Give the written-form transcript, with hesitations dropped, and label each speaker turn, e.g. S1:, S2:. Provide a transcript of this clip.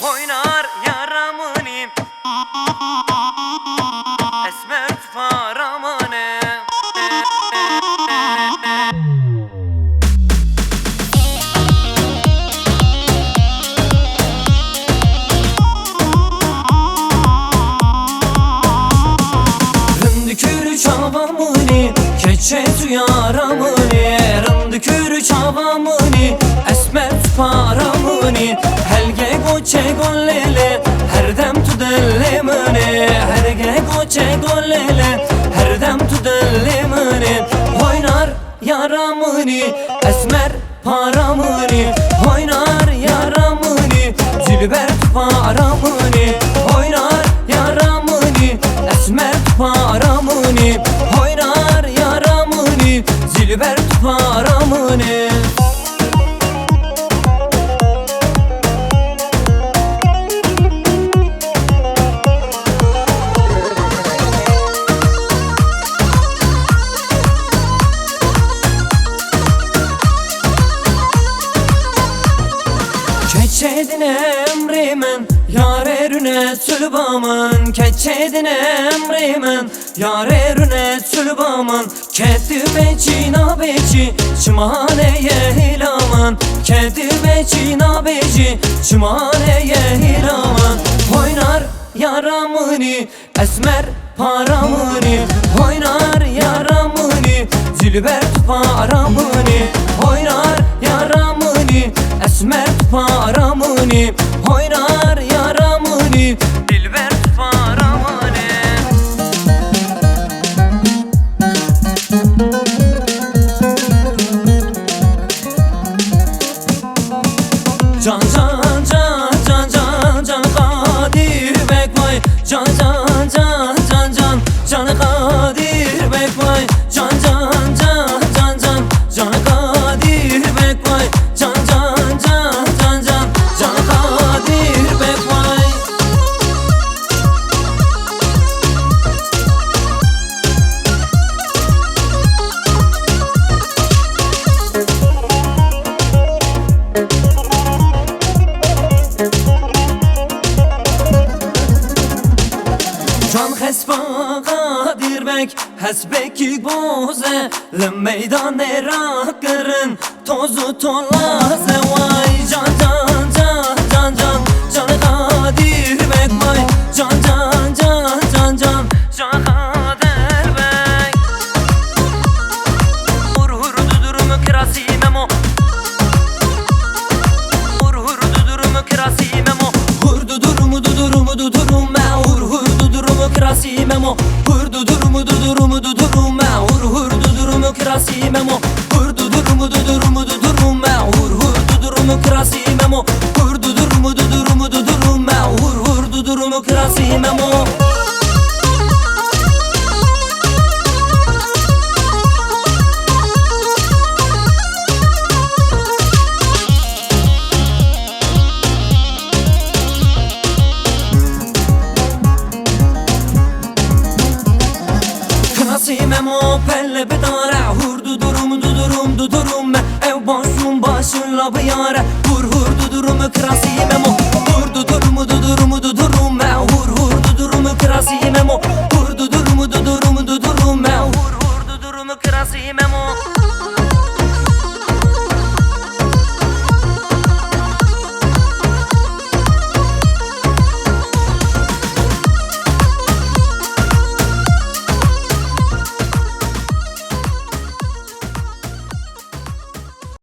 S1: oynar yaramını, esmer faramını. Rındükürü çavamını, keçe tuyaramını, rındükürü çavamını, esmer faramını. Helge goçe gollele, her dem tu dellemini, helge goçe gollele, her dem tu dellemini. Oynar yaramını, esmer paramını, oynar yaramını, zülber paramını, oynar yaramını, esmer paramını, oynar yaramını, zülber paramını. Keçedin emrimin, yar erüne sülbamın. Keçedin emrimin, yar erüne sülbamın. Kedi beci nabeci, çimaneye hilamın. Kedi beci nabeci, çimaneye hilamın. Oynar yaramını, esmer paramını, oynar yaramını, zülber paramını, oynar yaramını, esmer paramını, oynar yaramını, dilber paramını. Can can can can can can Kadir Bek vay, can can can can can can Kadir Bek vay, can can can can can can Kadir Bek vay, can can can can can can Kadir Bek vay. Can hesba Kadir Bek, hesbeki boze, le meydan erakırın, tozu tolaze vay. Can can can can can can Kadir Bek vay, can can can can can can Kadir Bek. Hur hur dudurumu kirasi memo, hur hur dudurumu kirasi memo, hur dudurumu dudurumu dudurumu hur hur kirasi memo, hur dudurumu dudurumu dudurumu hur hur dudurumu kirasi memo, hur dudurumu dudurumu dudurumu hur hur dudurumu kirasi memo, hur dudurumu dudurumu dudurumu hur hur dudurumu kirasi memo. Memo pelle bedare, hur dudurum dudurum dudurum, ev başım başımla bir yare, hur hur dudurum krasi